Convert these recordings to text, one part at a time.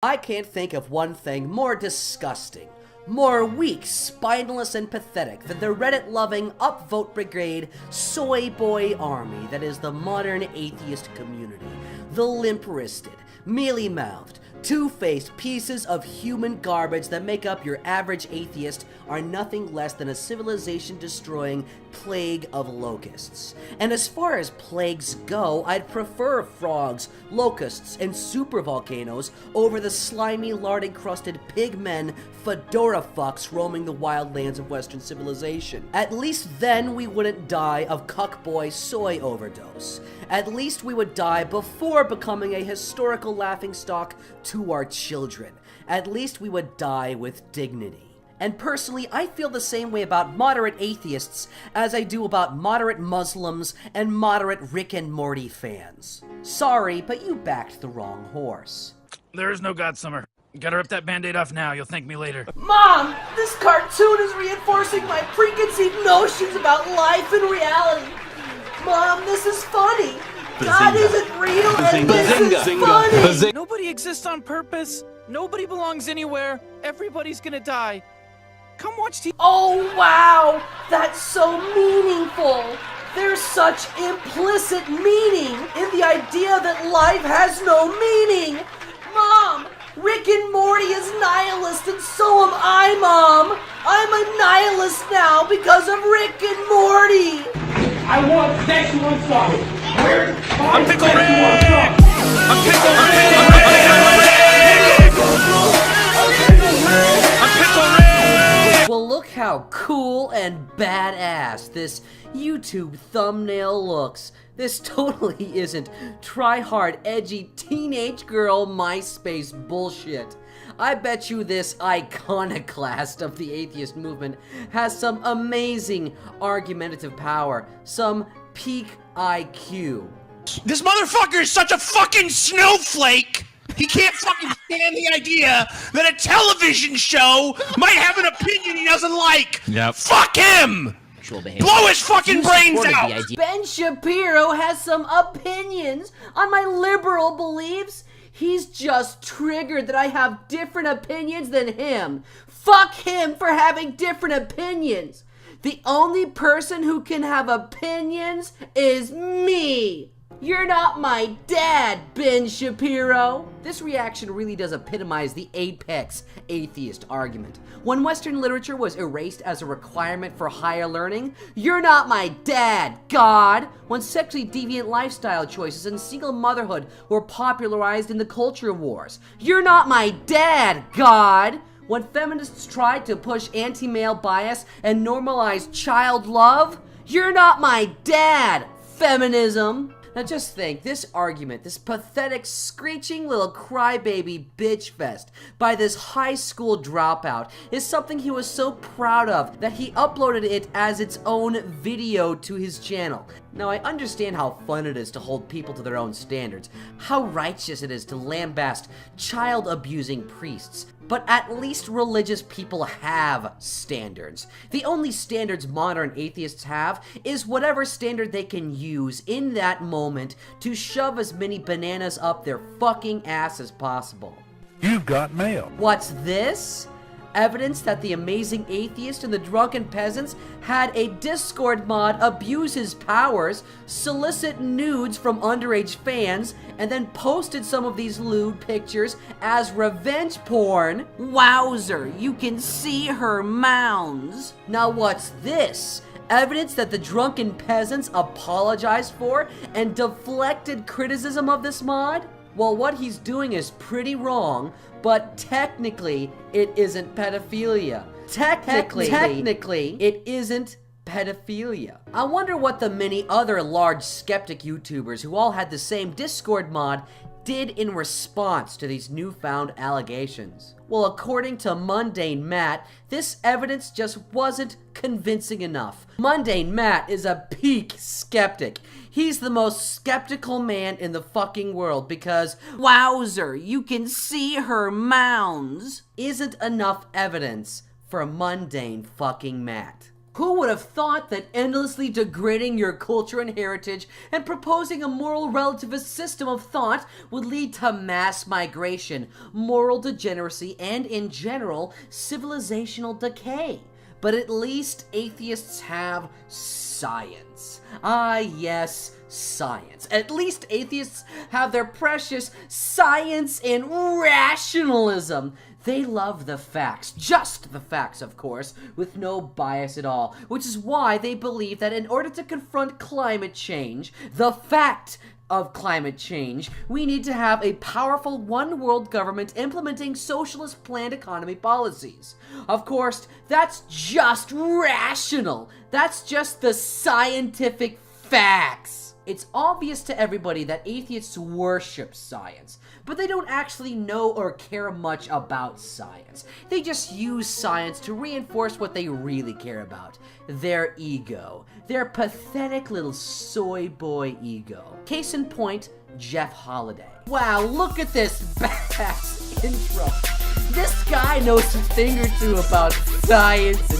I can't think of one thing more disgusting, more weak, spineless, and pathetic than the Reddit-loving, upvote brigade, soy boy army that is the modern atheist community. The limp-wristed, mealy-mouthed, two-faced pieces of human garbage that make up your average atheist are nothing less than a civilization-destroying plague of locusts. And as far as plagues go, I'd prefer frogs, locusts, and supervolcanoes over the slimy, lard-encrusted pigmen fedora fucks roaming the wild lands of Western civilization. At least then we wouldn't die of cuckboy soy overdose. At least we would die before becoming a historical laughingstock to our children. At least we would die with dignity. And personally, I feel the same way about moderate atheists as I do about moderate Muslims and moderate Rick and Morty fans. Sorry, but you backed the wrong horse. There is no God Summer. Gotta rip that band-aid off now, you'll thank me later. Mom, this cartoon is reinforcing my preconceived notions about life and reality. Mom, this is funny. God isn't real and this is funny. Nobody exists on purpose. Nobody belongs anywhere. Everybody's gonna die. Come watch TV. Oh, wow. That's so meaningful. There's such implicit meaning in the idea that life has no meaning. Mom, Rick and Morty is nihilist and so am I, Mom. I'm a nihilist now because of Rick and Morty. I want sexual assault. I'm Pickle Rick! I'm Pickle Rick! I'm Pickle Rick! Well, look how cool and badass this YouTube thumbnail looks. This totally isn't try-hard, edgy, teenage girl MySpace bullshit. I bet you this iconoclast of the atheist movement has some amazing argumentative power, some peak IQ. This motherfucker is such a fucking snowflake! He can't fucking stand the idea that a television show might have an opinion he doesn't like! Yep. Fuck him! Blow his fucking brains out! Ben Shapiro has some opinions on my liberal beliefs. He's just triggered that I have different opinions than him. Fuck him for having different opinions. The only person who can have opinions is me. You're not my dad, Ben Shapiro. This reaction really does epitomize the apex atheist argument. When Western literature was erased as a requirement for higher learning, you're not my dad, God. When sexually deviant lifestyle choices and single motherhood were popularized in the culture wars, you're not my dad, God. When feminists tried to push anti-male bias and normalize child love, you're not my dad, feminism. Now just think, this argument, this pathetic, screeching little crybaby bitch fest by this high school dropout is something he was so proud of that he uploaded it as its own video to his channel. Now I understand how fun it is to hold people to their own standards, how righteous it is to lambaste child-abusing priests, but at least religious people have standards. The only standards modern atheists have is whatever standard they can use in that moment to shove as many bananas up their fucking ass as possible. You've got mail. What's this? Evidence that the amazing atheist and the drunken peasants had a Discord mod abuse his powers, solicit nudes from underage fans, and then posted some of these lewd pictures as revenge porn. Wowzer, you can see her mounds. Now what's this? Evidence that the drunken peasants apologized for and deflected criticism of this mod? Well, what he's doing is pretty wrong, but technically, it isn't pedophilia. Technically, it isn't pedophilia. I wonder what the many other large skeptic YouTubers who all had the same Discord mod did in response to these newfound allegations. Well, according to Mundane Matt, this evidence just wasn't convincing enough. Mundane Matt is a peak skeptic. He's the most skeptical man in the fucking world because, wowzer, you can see her mounds, isn't enough evidence for Mundane fucking Matt. Who would have thought that endlessly degrading your culture and heritage and proposing a moral relativist system of thought would lead to mass migration, moral degeneracy, and, in general, civilizational decay? But at least atheists have science. Ah, yes, science. At least atheists have their precious science and rationalism. They love the facts, just the facts, of course, with no bias at all, which is why they believe that in order to confront climate change, the fact of climate change, we need to have a powerful one-world government implementing socialist planned economy policies. Of course, that's just rational. That's just the scientific facts. It's obvious to everybody that atheists worship science, but they don't actually know or care much about science. They just use science to reinforce what they really care about: their ego. Their pathetic little soy boy ego. Case in point, Jeff Holiday. Wow, look at this badass intro. This guy knows a thing or two about science and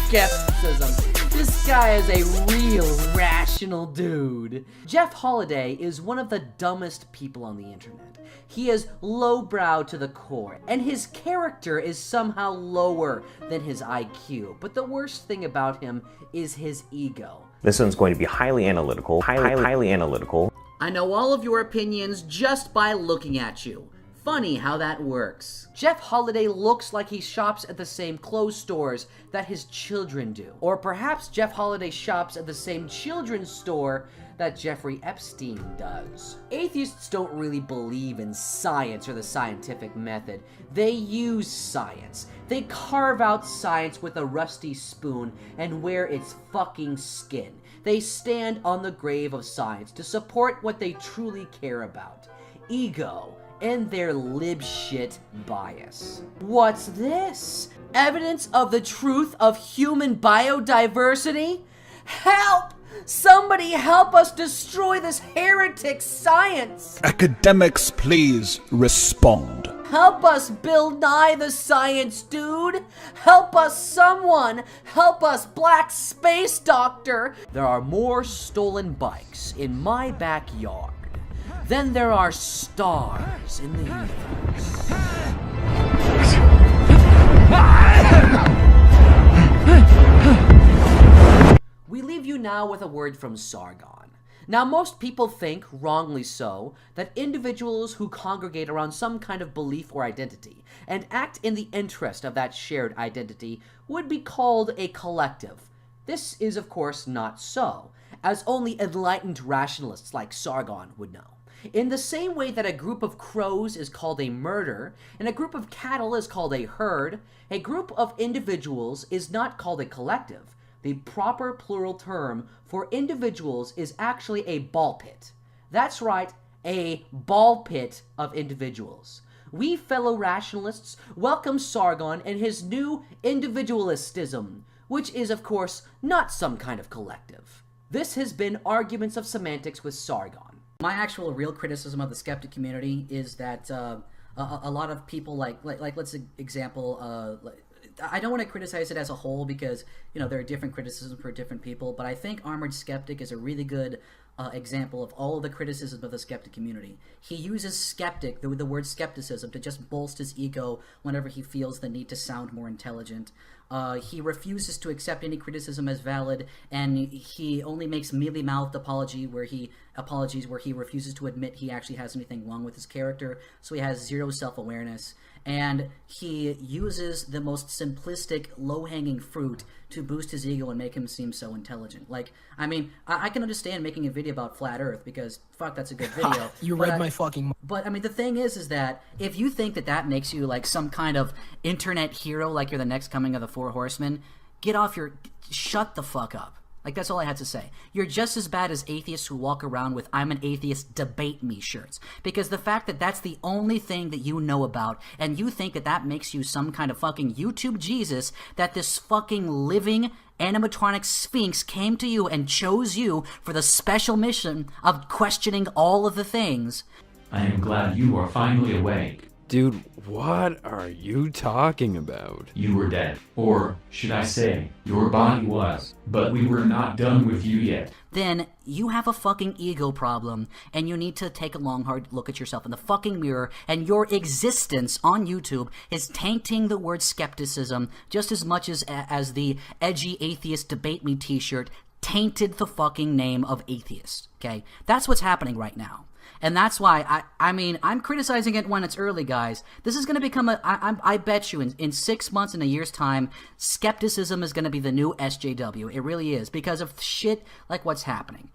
skepticism. This guy is a real rational dude. Jeff Holiday is one of the dumbest people on the internet. He is lowbrow to the core, and his character is somehow lower than his IQ. But the worst thing about him is his ego. This one's going to be highly analytical, highly analytical. I know all of your opinions just by looking at you. Funny how that works. Jeff Holiday looks like he shops at the same clothes stores that his children do. Or perhaps Jeff Holiday shops at the same children's store that Jeffrey Epstein does. Atheists don't really believe in science or the scientific method. They use science. They carve out science with a rusty spoon and wear its fucking skin. They stand on the grave of science to support what they truly care about: ego and their lib shit bias. What's this? Evidence of the truth of human biodiversity? Help! Somebody help us destroy this heretic science! Academics, please respond. Help us, Bill Nye the Science Dude! Help us, someone! Help us, Black Space Doctor! There are more stolen bikes in my backyard than there are stars in the universe. We leave you now with a word from Sargon. Now, most people think, wrongly so, that individuals who congregate around some kind of belief or identity and act in the interest of that shared identity would be called a collective. This is, of course, not so, as only enlightened rationalists like Sargon would know. In the same way that a group of crows is called a murder, and a group of cattle is called a herd, a group of individuals is not called a collective. The proper plural term for individuals is actually a ball pit. That's right, a ball pit of individuals. We fellow rationalists welcome Sargon and his new individualistism, which is, of course, not some kind of collective. This has been Arguments of Semantics with Sargon. My actual real criticism of the skeptic community is that a lot of people, like let's example, I don't want to criticize it as a whole because, you know, there are different criticisms for different people, but I think Armored Skeptic is a really good example of all of the criticism of the skeptic community. He uses skeptic, the word skepticism, to just bolster his ego whenever he feels the need to sound more intelligent. He refuses to accept any criticism as valid, and he only makes mealy-mouthed apologies where he refuses to admit he actually has anything wrong with his character, so he has zero self-awareness. And he uses the most simplistic, low-hanging fruit to boost his ego and make him seem so intelligent. Like, I mean, I can understand making a video about Flat Earth because, fuck, that's a good video. You read my fucking... But, I mean, the thing is that if you think that that makes you, like, some kind of internet hero, like you're the next coming of the Four Horsemen, shut the fuck up. Like, that's all I had to say. You're just as bad as atheists who walk around with "I'm an atheist, debate me" shirts. Because the fact that that's the only thing that you know about, and you think that that makes you some kind of fucking YouTube Jesus, that this fucking living animatronic sphinx came to you and chose you for the special mission of questioning all of the things. I am glad you are finally awake. Dude, what are you talking about? You were dead. Or, should I say, your body was. But we were not done with you yet. Then you have a fucking ego problem, and you need to take a long, hard look at yourself in the fucking mirror, and your existence on YouTube is tainting the word skepticism just as much as the edgy atheist debate me t-shirt tainted the fucking name of atheist, okay? That's what's happening right now. And that's why, I mean, I'm criticizing it when it's early, guys. This is going to become I bet you in 6 months, in a year's time, skepticism is going to be the new SJW. It really is, because of shit like what's happening.